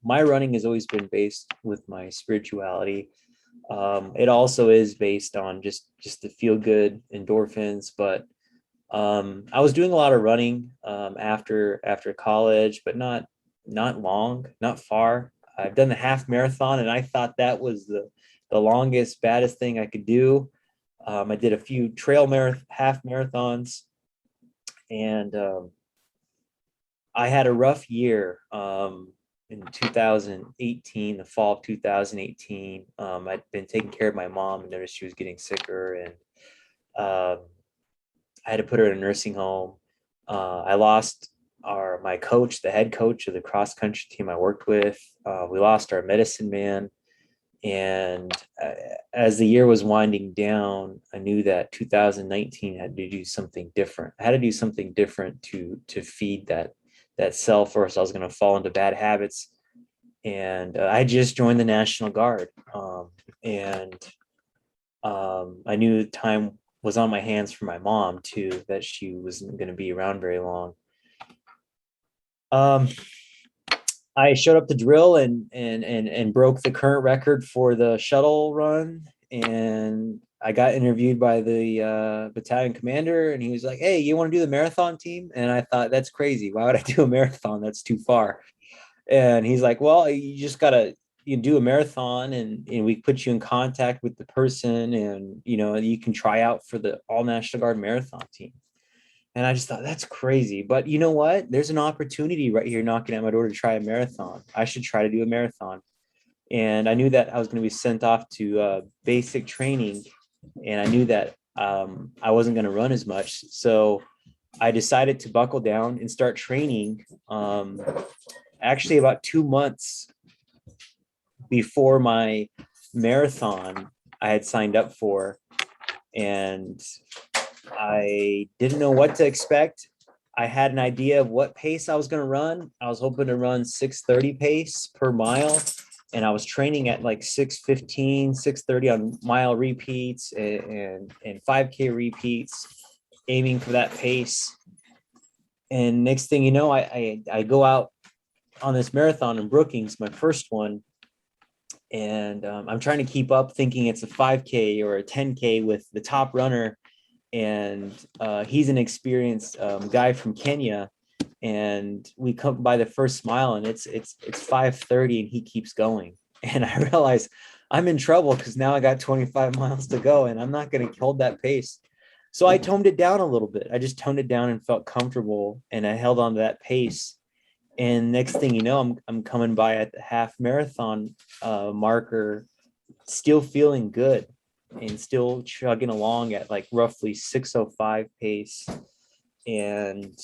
my running has always been based with my spirituality. It also is based on just the feel good endorphins, but I was doing a lot of running after college, but not long, not far. I've done the half marathon, and I thought that was the longest, baddest thing I could do. I did a few half marathons, and I had a rough year in 2018, the fall of 2018. I'd been taking care of my mom and noticed she was getting sicker, and um, I had to put her in a nursing home. I lost my coach, the head coach of the cross country team I worked with. We lost our medicine man, and as the year was winding down, I knew that 2019 had to do something different. I had to do something different to feed that self, or else I was going to fall into bad habits. And I just joined the National Guard, and I knew the time was on my hands for my mom too, that she wasn't going to be around very long. Um, I showed up to drill and broke the current record for the shuttle run, and I got interviewed by the battalion commander, and he was like, "Hey, you want to do the marathon team?" And I thought, that's crazy. Why would I do a marathon? That's too far. And he's like, "Well, you just gotta you do a marathon, and we put you in contact with the person, and you can try out for the all National Guard marathon team." And I just thought, that's crazy. But you know what? There's an opportunity right here knocking at my door to try a marathon. I should try to do a marathon. And I knew that I was going to be sent off to basic training, and I knew that I wasn't going to run as much. So I decided to buckle down and start training. Actually, about 2 months before my marathon, I had signed up for, and I didn't know what to expect. I had an idea of what pace I was going to run. I was hoping to run 6:30 pace per mile, and I was training at like 6:15, 6:30 on mile repeats and 5K repeats, aiming for that pace. And next thing you know, I go out on this marathon in Brookings, my first one, and I'm trying to keep up, thinking it's a 5K or a 10K with the top runner, and he's an experienced guy from Kenya, and we come by the first mile, and it's 5:30, and he keeps going, and I realize I'm in trouble because now I got 25 miles to go, and I'm not going to hold that pace. So I toned it down a little bit. I just toned it down and felt comfortable, and I held on to that pace. And next thing you know, I'm coming by at the half marathon marker, still feeling good and still chugging along at like roughly 6:05 pace. And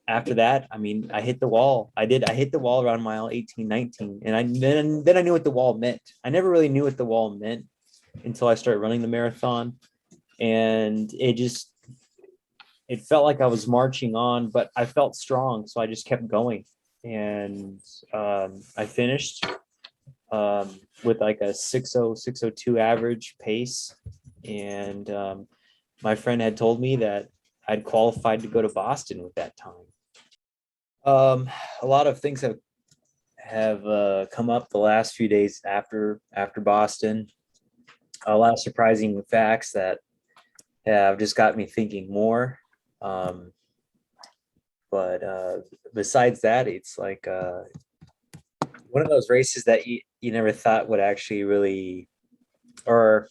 after that, I mean, I hit the wall. I hit the wall around mile 18, 19. And then I knew what the wall meant. I never really knew what the wall meant until I started running the marathon. And it felt like I was marching on, but I felt strong. So I just kept going. And I finished with like a 6:0, 6:02 average pace. And my friend had told me that I'd qualified to go to Boston with that time. A lot of things have come up the last few days after Boston. A lot of surprising facts that have just got me thinking more. Um, but besides that, it's like one of those races that you never thought would actually really, or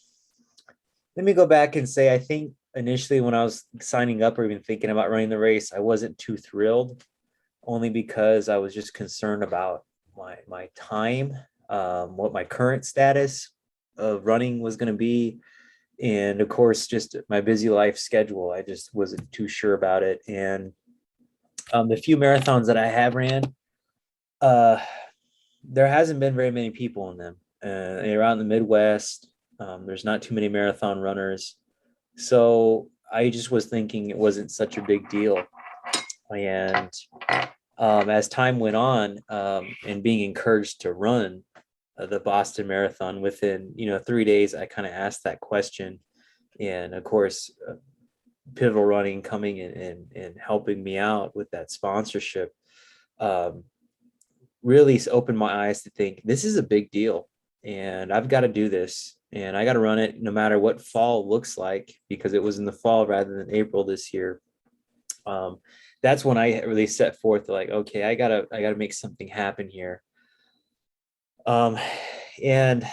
let me go back and say, I think initially when I was signing up or even thinking about running the race, I wasn't too thrilled, only because I was just concerned about my time, what my current status of running was going to be, and of course just my busy life schedule. I just wasn't too sure about it. And the few marathons that I have ran, uh, there hasn't been very many people in them. Around the Midwest, there's not too many marathon runners. So I just was thinking it wasn't such a big deal. And as time went on, and being encouraged to run the Boston Marathon within 3 days, I kind of asked that question. And of course, Pivotal Running coming in and helping me out with that sponsorship, um, really opened my eyes to think this is a big deal, and I've got to do this, and I got to run it no matter what fall looks like, because it was in the fall rather than April this year. um, that's when I really set forth like, okay, I gotta make something happen here. Um, and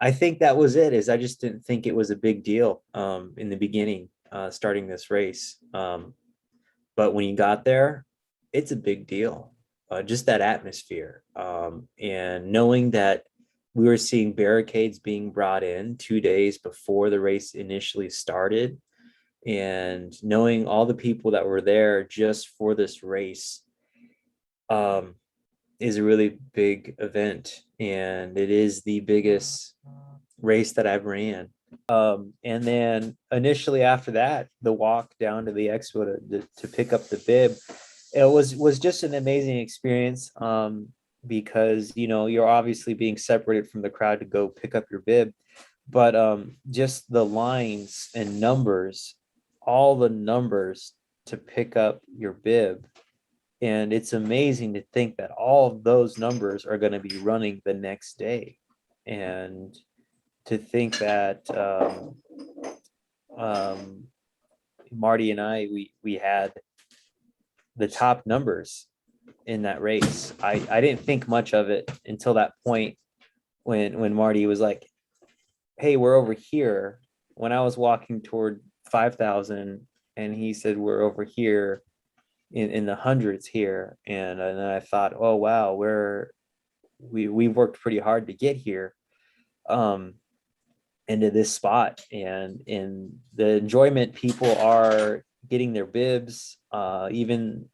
I think that was it. Is I just didn't think it was a big deal in the beginning, starting this race. But when you got there, it's a big deal. Just that atmosphere, and knowing that we were seeing barricades being brought in 2 days before the race initially started, and knowing all the people that were there just for this race, um, is a really big event, and it is the biggest race that I've ran. And then initially after that, the walk down to the expo to pick up the bib, it was just an amazing experience, because you're obviously being separated from the crowd to go pick up your bib, but just the lines and numbers, all the numbers to pick up your bib. And it's amazing to think that all of those numbers are going to be running the next day. And to think that um, Marty and we had the top numbers in that race. I didn't think much of it until that point when Marty was like, "Hey, we're over here." When I was walking toward 5,000, and he said, "We're over here in the hundreds here," and then I thought, "Oh wow, we worked pretty hard to get here." Um, into this spot, and the enjoyment, people are getting their bibs, even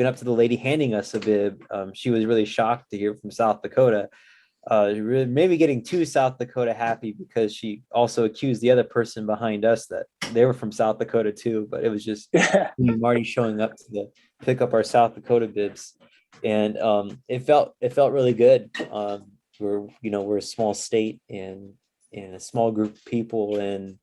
up to the lady handing us a bib. She was really shocked to hear from South Dakota, maybe getting to South Dakota happy, because she also accused the other person behind us that they were from South Dakota too, but it was just me and Marty showing up to pick up our South Dakota bibs. And it felt really good. We're a small state, and a small group of people, and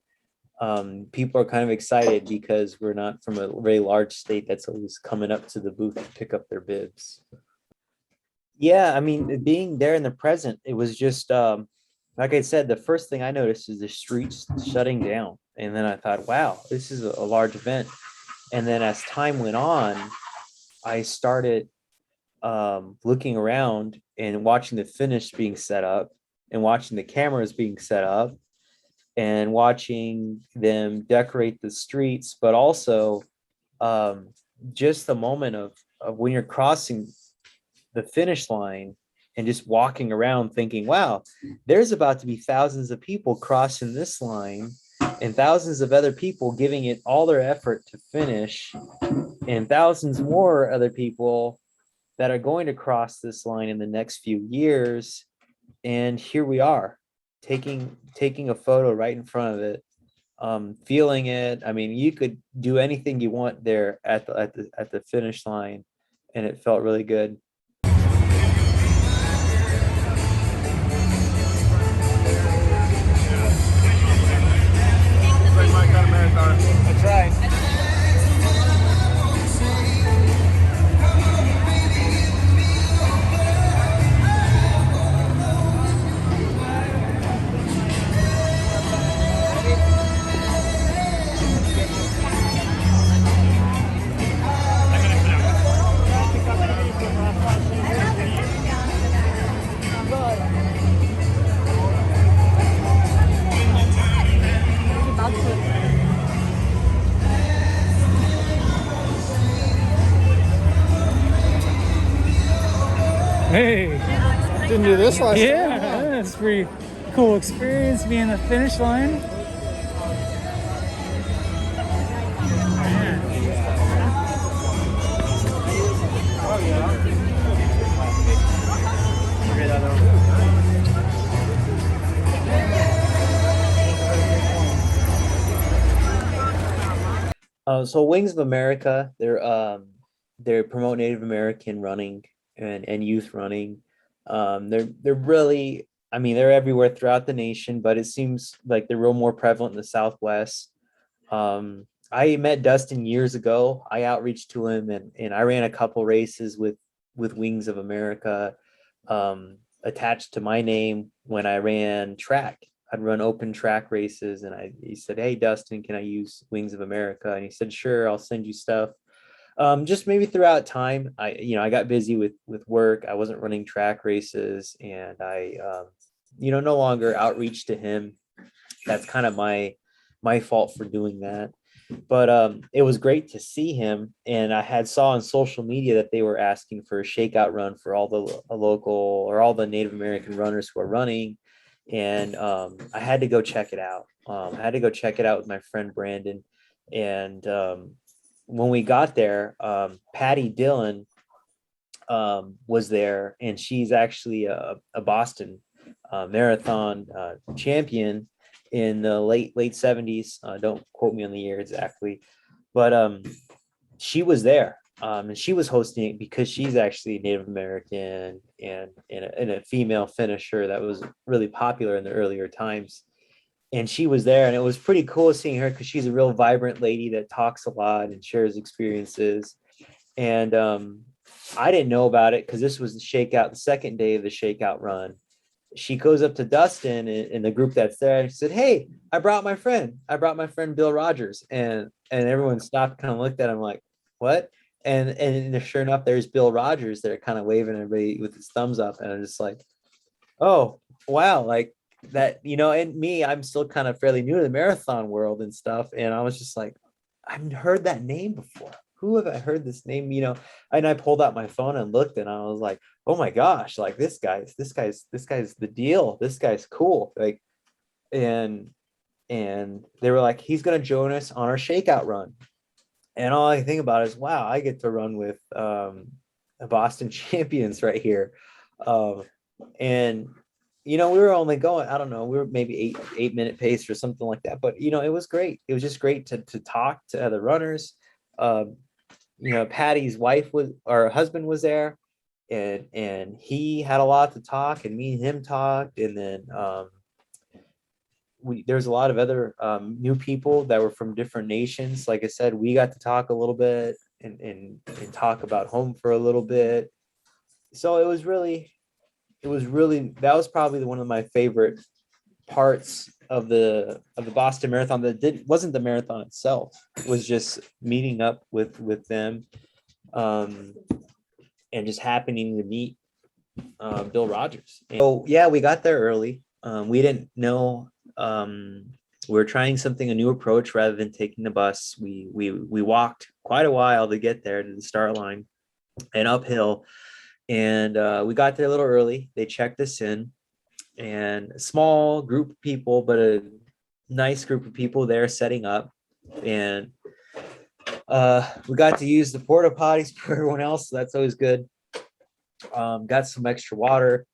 people are kind of excited because we're not from a very large state that's always coming up to the booth to pick up their bibs. Yeah, I mean, being there in the present, it was just like I said, the first thing I noticed is the streets shutting down, and then I thought, wow, this is a large event. And then as time went on, I started looking around and watching the finish being set up, and watching the cameras being set up, and watching them decorate the streets, but also um, just the moment of when you're crossing the finish line and just walking around thinking, wow, there's about to be thousands of people crossing this line, and thousands of other people giving it all their effort to finish, and thousands more other people that are going to cross this line in the next few years. And here we are, taking a photo right in front of it, feeling it. I mean, you could do anything you want there at the finish line, and it felt really good. That's right. Hey, Didn't do this last time. yeah, it's a pretty cool experience being the finish line. So Wings of America, they're promote Native American running and youth running. They're really, I mean, they're everywhere throughout the nation, but it seems like they're real more prevalent in the Southwest. I met Dustin years ago. I outreached to him, and I ran a couple races with Wings of America attached to my name when I ran track. I'd run open track races, and he said, "Hey, Dustin, can I use Wings of America?" And he said, "Sure, I'll send you stuff." Just maybe throughout time, I got busy with work. I wasn't running track races, and I no longer outreach to him. That's kind of my fault for doing that. But it was great to see him, and I had saw on social media that they were asking for a shakeout run for all the local or all the Native American runners who are running, and I had to go check it out. I had to go check it out with my friend Brandon, and when we got there, Patti Dillon was there, and she's actually a Boston marathon champion in the late 70s. Don't quote me on the year exactly, but she was there, and she was hosting it because she's actually Native American and a female finisher that was really popular in the earlier times. And she was there, and it was pretty cool seeing her because she's a real vibrant lady that talks a lot and shares experiences. And I didn't know about it because this was the shakeout, the second day of the shakeout run. She goes up to Dustin in the group that's there, and she said, "Hey, I brought my friend. I brought my friend Bill Rogers." And everyone stopped, kind of looked at him like, "What?" And sure enough, there's Bill Rogers there, kind of waving everybody with his thumbs up, and I'm just like, "Oh, wow!" Like that, And me, I'm still kind of fairly new to the marathon world and stuff, and I was just like, I've heard that name before. Who have I heard this name? And I pulled out my phone and looked, and I was like, oh my gosh, like this guy's the deal. This guy's cool. Like, and they were like, he's gonna join us on our shakeout run. And all I think about is, wow, I get to run with the Boston champions right here. And we were only going, I don't know, we were maybe 8 minute pace or something like that. But it was great. It was just great to talk to other runners. Patty's wife was, or husband was there, and he had a lot to talk, and me and him talked, and then there's a lot of other new people that were from different nations. Like I said, we got to talk a little bit and talk about home for a little bit. So it was really that was probably one of my favorite parts of the Boston Marathon. Wasn't the marathon itself. It was just meeting up with them, and just happening to meet Bill Rogers. So yeah, we got there early. We didn't know, we were trying a new approach rather than taking the bus. We walked quite a while to get there to the start line and uphill, and we got there a little early. They checked us in, and a small group of people, but a nice group of people there setting up, and we got to use the porta potties for everyone else, so that's always good. Got some extra water.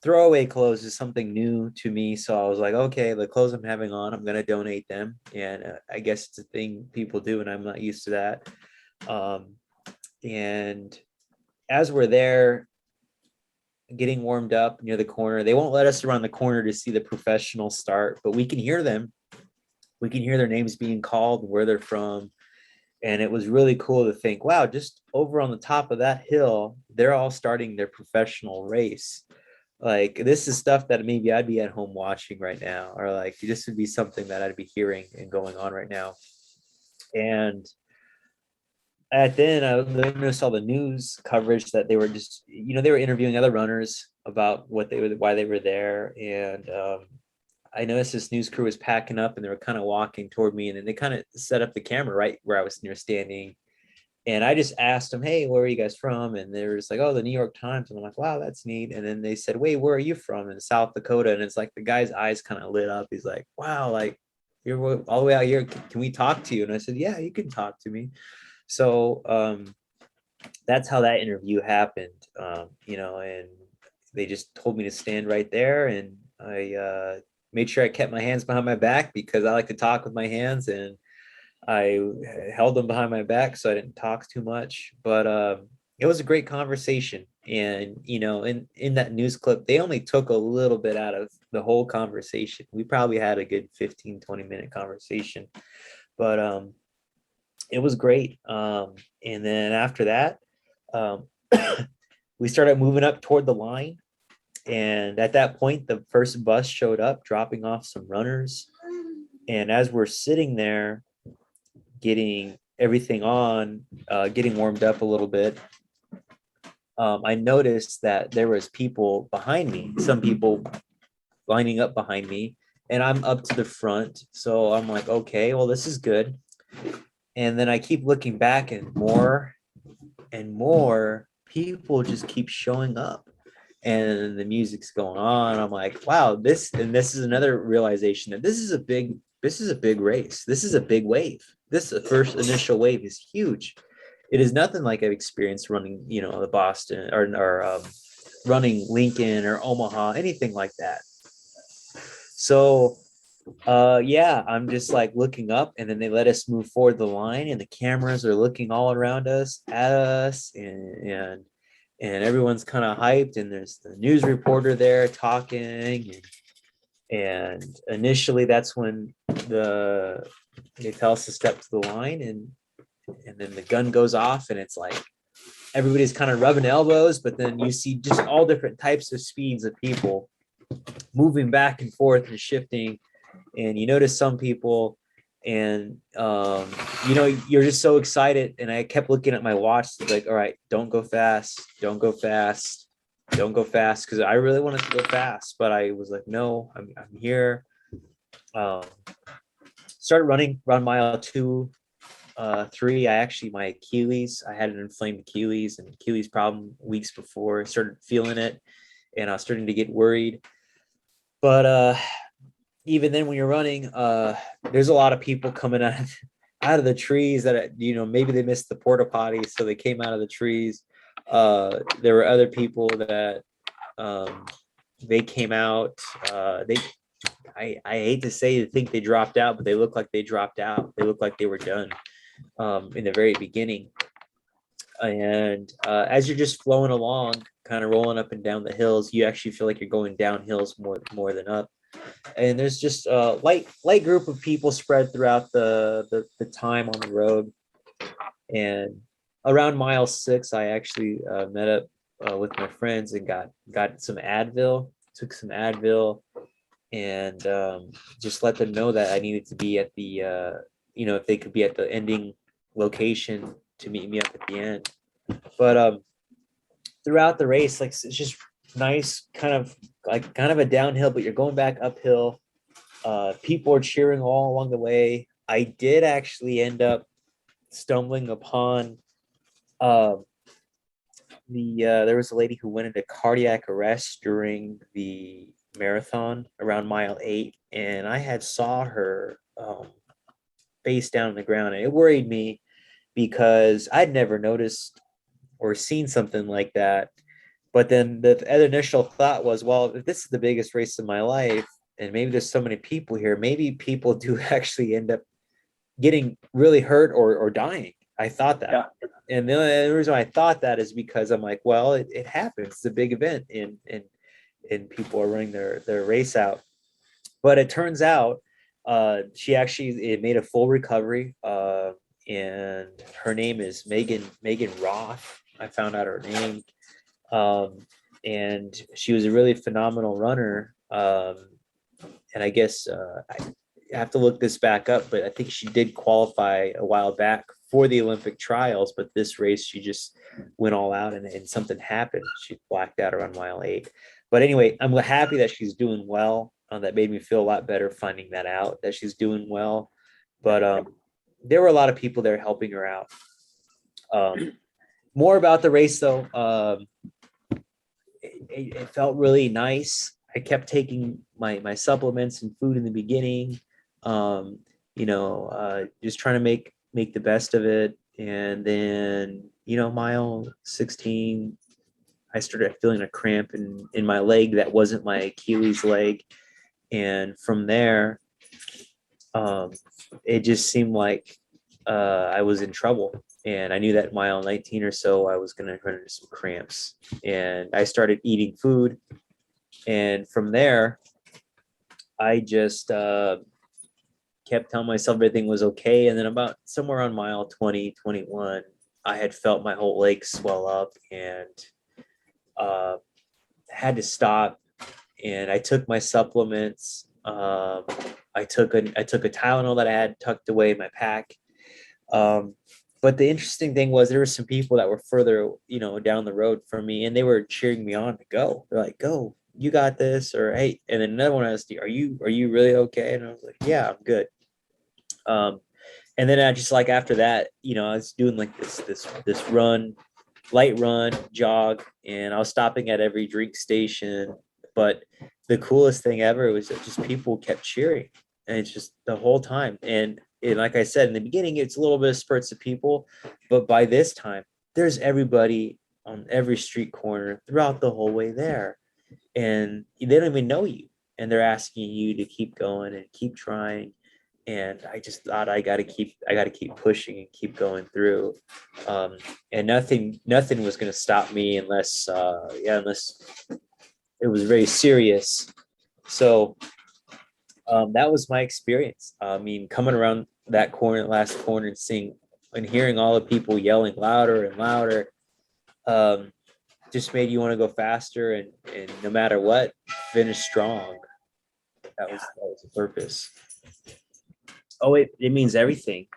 Throwaway clothes is something new to me, so I was like, okay, the clothes I'm having on, I'm gonna donate them, and I guess it's a thing people do, and I'm not used to that. And as we're there getting warmed up near the corner, they won't let us around the corner to see the professionals start, but we can hear them. We can hear their names being called and where they're from. And it was really cool to think, wow, just over on the top of that hill, they're all starting their professional race. Like, this is stuff that maybe I'd be at home watching right now, or like this would be something that I'd be hearing and going on right now. And then I noticed all the news coverage that they were just, they were interviewing other runners about why they were there. And I noticed this news crew was packing up, and they were kind of walking toward me, and then they kind of set up the camera right where I was near standing. And I just asked them, hey, where are you guys from? And they were just like, oh, the New York Times. And I'm like, wow, that's neat. And then they said, wait, where are you from? In South Dakota. And it's like the guy's eyes kind of lit up. He's like, wow, like, you're all the way out here. Can we talk to you? And I said, yeah, you can talk to me. So that's how that interview happened, and they just told me to stand right there. And I made sure I kept my hands behind my back because I like to talk with my hands, and I held them behind my back so I didn't talk too much. But it was a great conversation. And, in that news clip, they only took a little bit out of the whole conversation. We probably had a good 15-20 minute conversation. But it was great. And then after that, Um, we started moving up toward the line. And at that point, the first bus showed up, dropping off some runners. And as we're sitting there getting everything on, getting warmed up a little bit, I noticed that there was people behind me, some people lining up behind me, and I'm up to the front. So I'm like, okay, well, this is good. And then I keep looking back, and more people just keep showing up. And the music's going on. I'm like, wow, this is another realization that this is a big race. This is a big wave. This first initial wave is huge. It is nothing like I've experienced running, the Boston or running Lincoln or Omaha, anything like that. So yeah, I'm just like looking up, and then they let us move forward the line, and the cameras are looking all around us at us, and everyone's kind of hyped, and there's the news reporter there talking, and initially that's when they tell us to step to the line, and then the gun goes off, and it's like everybody's kind of rubbing elbows, but then you see just all different types of speeds of people moving back and forth and shifting. And you notice some people, and you're just so excited, and I kept looking at my watch like, all right, don't go fast, don't go fast, don't go fast, because I really wanted to go fast, but I was like, no, I'm here. Started running around mile 2, 3. I had an inflamed Achilles and Achilles problem weeks before. I started feeling it, and I was starting to get worried. But even then, when you're running, there's a lot of people coming out of the trees that, maybe they missed the porta potty, so they came out of the trees. There were other people that they came out. I hate to say, think they dropped out, but they look like they dropped out. They look like they were done in the very beginning. And as you're just flowing along, kind of rolling up and down the hills, you actually feel like you're going down hills more than up. And there's just a light group of people spread throughout the time on the road. And around mile 6, I actually met up with my friends and got some Advil, took some Advil, and just let them know that I needed to be at the if they could be at the ending location to meet me up at the end. But throughout the race, like, it's just nice, kind of a downhill, but you're going back uphill. People are cheering all along the way. I did actually end up stumbling upon there was a lady who went into cardiac arrest during the marathon around mile 8, and I had saw her face down on the ground, and it worried me because I'd never noticed or seen something like that. But then the initial thought was, well, if this is the biggest race of my life, and maybe there's so many people here, maybe people do actually end up getting really hurt or dying. I thought that. Yeah. And the only reason I thought that is because I'm like, well, it happens. It's a big event, and people are running their race out. But it turns out she actually made a full recovery, and her name is Megan Roth. I found out her name. And she was a really phenomenal runner. And I guess I have to look this back up, but I think she did qualify a while back for the Olympic trials, but this race, she just went all out, and something happened. She blacked out around mile 8. But anyway, I'm happy that she's doing well. That made me feel a lot better finding that out, that she's doing well. But there were a lot of people there helping her out. More about the race, though. It felt really nice. I kept taking my supplements and food in the beginning, just trying to make the best of it. And then, mile 16, I started feeling a cramp in my leg that wasn't my Achilles leg. And from there, it just seemed like I was in trouble. And I knew that mile 19 or so, I was going to run into some cramps. And I started eating food. And from there, I just kept telling myself everything was okay. And then about somewhere on mile 20, 21, I had felt my whole leg swell up and had to stop. And I took my supplements. I took a Tylenol that I had tucked away in my pack. But the interesting thing was there were some people that were further, down the road from me, and they were cheering me on to go. They're like, "Go, you got this," or "Hey," and then another one asked, "Are you really okay?" And I was like, "Yeah, I'm good." And then I just like after that, I was doing like this run, light run, jog, and I was stopping at every drink station. But the coolest thing ever was that just people kept cheering, and it's just the whole time. And like I said in the beginning, it's a little bit of spurts of people, but by this time, there's everybody on every street corner throughout the whole way there, and they don't even know you, and they're asking you to keep going and keep trying. And I just thought I got to keep pushing and keep going through. And nothing was going to stop me unless it was very serious. So that was my experience. I mean, coming around that last corner, and seeing and hearing all the people yelling louder and louder, just made you want to go faster, and no matter what, finish strong. That was the purpose. Oh, it means everything.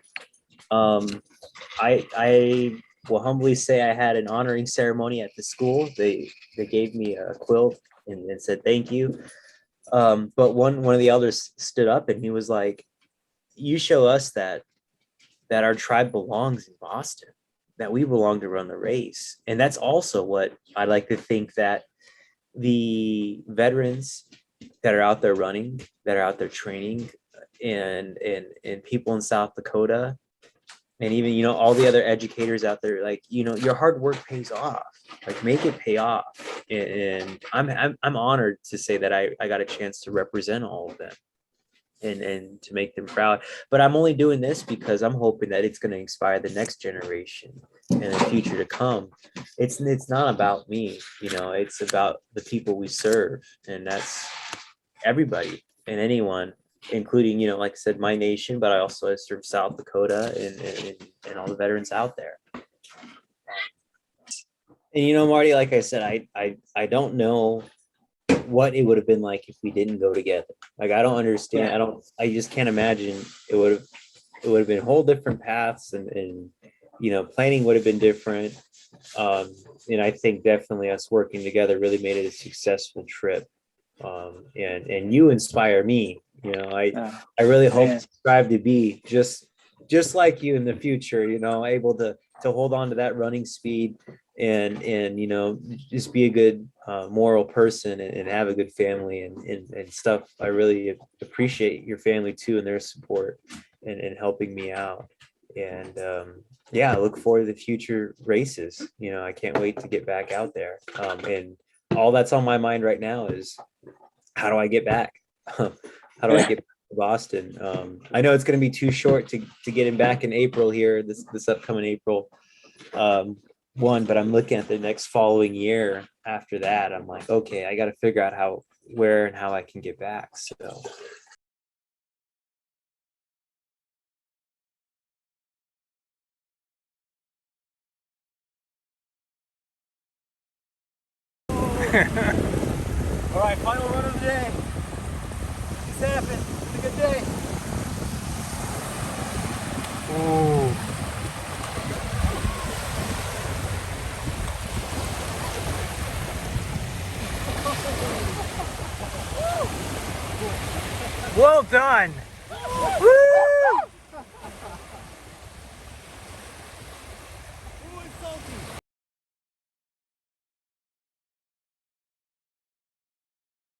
I will humbly say I had an honoring ceremony at the school. They gave me a quilt and said thank you. But one of the elders stood up and he was like, "You show us that our tribe belongs in Boston, that we belong to run the race." And that's also what I like to think, that the veterans that are out there running, that are out there training, and people in South Dakota, and even all the other educators out there, like your hard work pays off. Like, make it pay off. And I'm honored to say that I got a chance to represent all of them and to make them proud. But I'm only doing this because I'm hoping that it's going to inspire the next generation and the future to come. It's not about me, it's about the people we serve, and that's everybody and anyone, including, like I said, my nation, but I also serve South Dakota and all the veterans out there. And Marty, like I said, I don't know what it would have been like if we didn't go together. Like, I don't understand. I just can't imagine. It would have been whole different paths, and planning would have been different. And I think definitely us working together really made it a successful trip. And you inspire me. I really hope to strive to be just like you in the future, able to hold on to that running speed and just be a good moral person and have a good family and stuff. I really appreciate your family too, and their support and helping me out. And I look forward to the future races. I can't wait to get back out there. And all that's on my mind right now is, how do I get back? How do I get back to Boston? I know it's going to be too short to get him back in April here, this upcoming April 1, but I'm looking at the next following year after that. I'm like, okay, I got to figure out where and how I can get back. So. All right, final run of the day. This happened. It's a good day. Ooh. Well done.